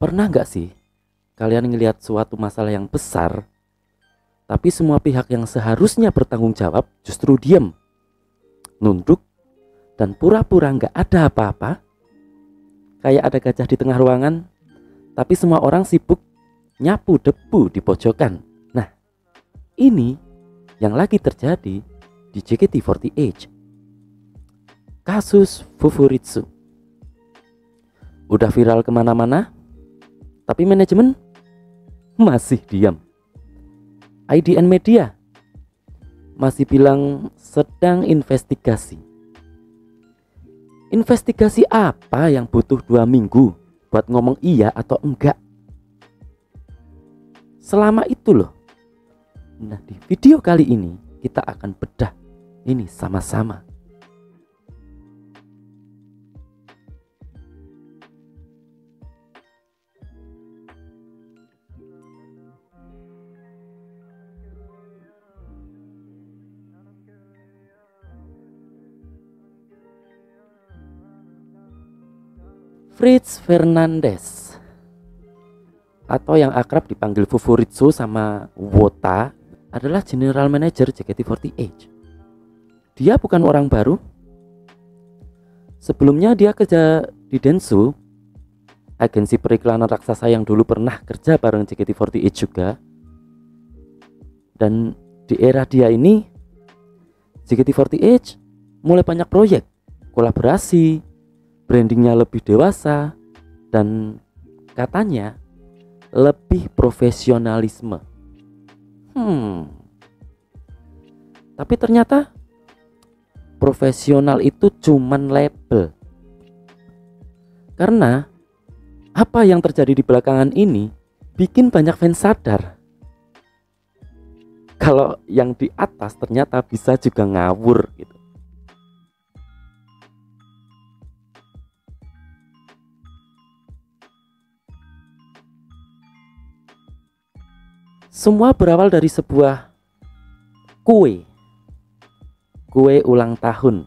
Pernah nggak sih kalian ngelihat suatu masalah yang besar, tapi semua pihak yang seharusnya bertanggung jawab justru diam, nunduk, dan pura-pura nggak ada apa-apa? Kayak ada gajah di tengah ruangan, tapi semua orang sibuk nyapu debu di pojokan. Nah, ini yang lagi terjadi di JKT48. Kasus Fufuritsu udah viral kemana-mana, tapi manajemen masih diam. IDN Media masih bilang sedang investigasi. Investigasi apa yang butuh 2 minggu buat ngomong iya atau enggak? Selama itu loh. Nah, di video kali ini kita akan bedah ini sama-sama. Fritz Fernandes, atau yang akrab dipanggil Fufuritsu sama Wota, adalah general manager JKT48. Dia bukan orang baru. Sebelumnya dia kerja di Dentsu, agensi periklanan raksasa yang dulu pernah kerja bareng JKT48 juga. Dan di era dia ini, JKT48 mulai banyak proyek, kolaborasi, brandingnya lebih dewasa, dan katanya lebih profesionalisme. Tapi ternyata profesional itu cuman label. Karena apa yang terjadi di belakangan ini bikin banyak fans sadar kalau yang di atas ternyata bisa juga ngawur gitu. Semua berawal dari sebuah kue ulang tahun.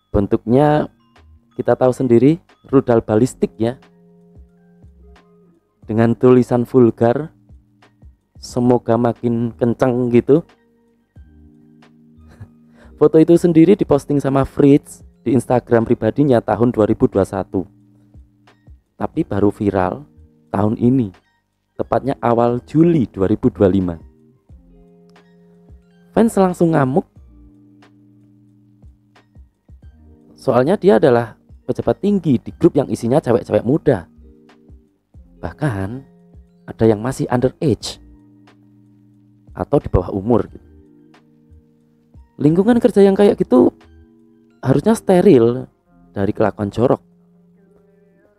Bentuknya kita tahu sendiri, rudal balistik ya, dengan tulisan vulgar, semoga makin kencang gitu. Foto itu sendiri diposting sama Fritz di Instagram pribadinya tahun 2021, tapi baru viral tahun ini, tepatnya awal Juli 2025. Fans langsung ngamuk, soalnya dia adalah pejabat tinggi di grup yang isinya cewek-cewek muda. Bahkan ada yang masih underage atau di bawah umur gitu. Lingkungan kerja yang kayak gitu harusnya steril dari kelakuan jorok,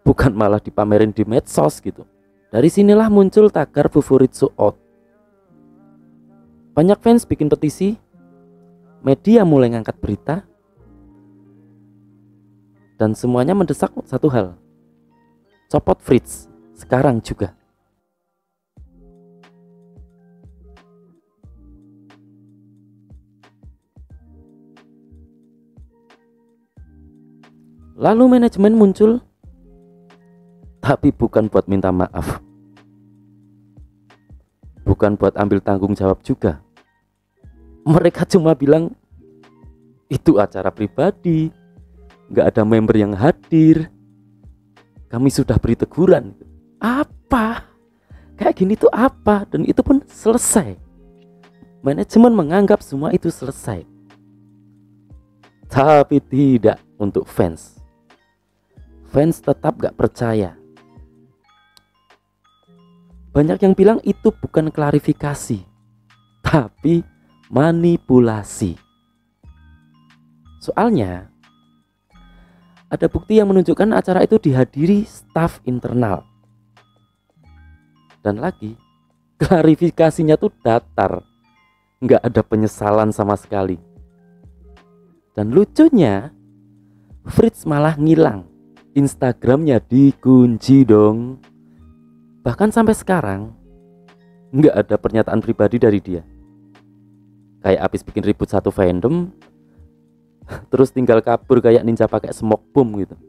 bukan malah dipamerin di medsos gitu. Dari sinilah muncul tagar Fufuritsu out. Banyak fans bikin petisi, media mulai ngangkat berita, dan semuanya mendesak satu hal: copot Fritz sekarang juga. Lalu manajemen muncul, tapi bukan buat minta maaf, bukan buat ambil tanggung jawab juga. Mereka cuma bilang itu acara pribadi, gak ada member yang hadir, kami sudah beri teguran. Apa? Kayak gini tuh apa? Dan itu pun selesai. Manajemen menganggap semua itu selesai. Tapi tidak untuk fans. Fans tetap gak percaya. Banyak yang bilang itu bukan klarifikasi, tapi manipulasi. Soalnya ada bukti yang menunjukkan acara itu dihadiri staf internal. Dan lagi, klarifikasinya tuh datar, nggak ada penyesalan sama sekali. Dan lucunya, Fritz malah ngilang, Instagramnya dikunci dong. Bahkan sampai sekarang nggak ada pernyataan pribadi dari dia. Kayak abis bikin ribut satu fandom, terus tinggal kabur kayak ninja pakai smoke bomb gitu.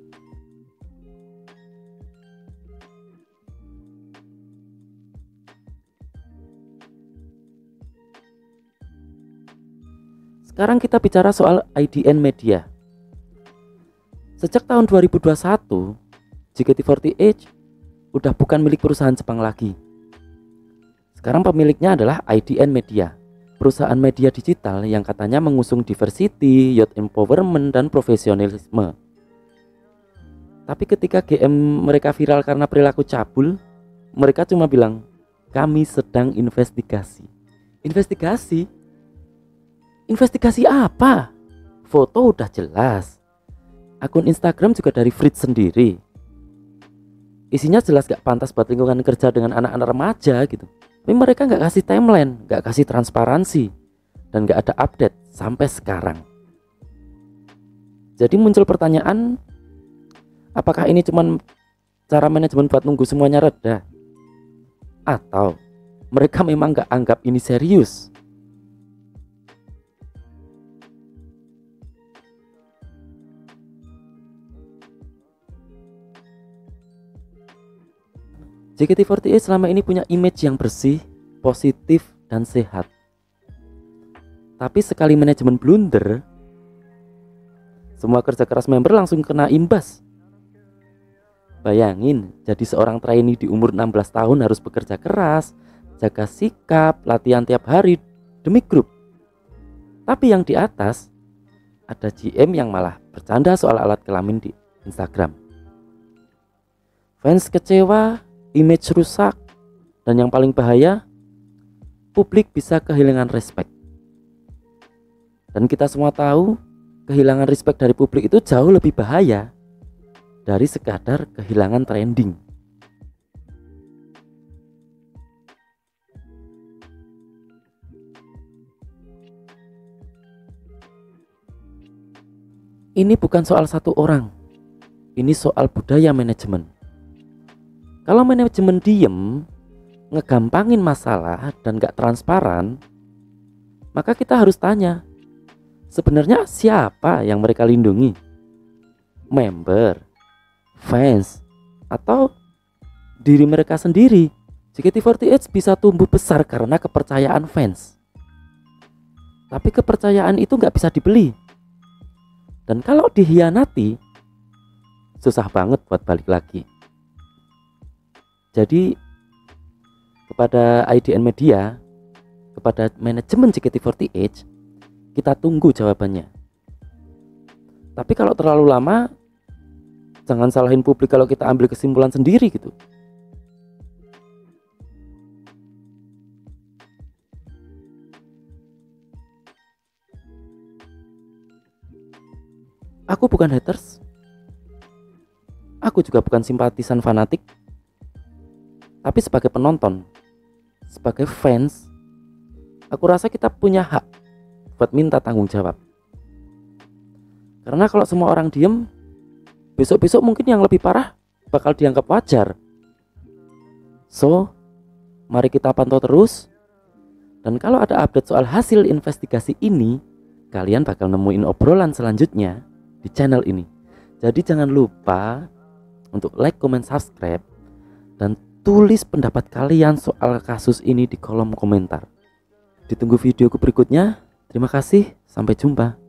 Sekarang kita bicara soal IDN Media. Sejak tahun 2021, JKT48 udah bukan milik perusahaan Jepang lagi. Sekarang pemiliknya adalah IDN Media, perusahaan media digital yang katanya mengusung diversity, youth empowerment, dan profesionalisme. Tapi ketika GM mereka viral karena perilaku cabul, mereka cuma bilang, kami sedang investigasi. Investigasi? Investigasi apa? Foto udah jelas. Akun Instagram juga dari Fritz sendiri. Isinya jelas gak pantas buat lingkungan kerja dengan anak-anak remaja gitu. Tapi mereka gak kasih timeline, gak kasih transparansi, dan gak ada update sampai sekarang. Jadi muncul pertanyaan, apakah ini cuma cara manajemen buat nunggu semuanya reda? Atau mereka memang gak anggap ini serius? JKT48 selama ini punya image yang bersih, positif, dan sehat. Tapi sekali manajemen blunder, semua kerja keras member langsung kena imbas. Bayangin, jadi seorang trainee di umur 16 tahun harus bekerja keras, jaga sikap, latihan tiap hari demi grup. Tapi yang di atas, ada GM yang malah bercanda soal alat kelamin di Instagram. Fans kecewa, image rusak, dan yang paling bahaya, publik bisa kehilangan respect. Dan kita semua tahu, kehilangan respect dari publik itu jauh lebih bahaya dari sekadar kehilangan trending. Ini bukan soal satu orang, ini soal budaya manajemen. Kalau manajemen diem, ngegampangin masalah dan gak transparan, maka kita harus tanya, sebenarnya siapa yang mereka lindungi? Member, fans, atau diri mereka sendiri? JKT48 bisa tumbuh besar karena kepercayaan fans. Tapi kepercayaan itu gak bisa dibeli. Dan kalau dihianati, susah banget buat balik lagi. Jadi kepada IDN Media, kepada manajemen JKT48, kita tunggu jawabannya. Tapi kalau terlalu lama, jangan salahin publik kalau kita ambil kesimpulan sendiri gitu. Aku bukan haters, aku juga bukan simpatisan fanatik. Tapi sebagai penonton, sebagai fans, aku rasa kita punya hak buat minta tanggung jawab. Karena kalau semua orang diem, besok-besok mungkin yang lebih parah bakal dianggap wajar. So, mari kita pantau terus. Dan kalau ada update soal hasil investigasi ini, kalian bakal nemuin obrolan selanjutnya di channel ini. Jadi jangan lupa untuk like, comment, subscribe, dan tulis pendapat kalian soal kasus ini di kolom komentar. Ditunggu videoku berikutnya. Terima kasih, sampai jumpa.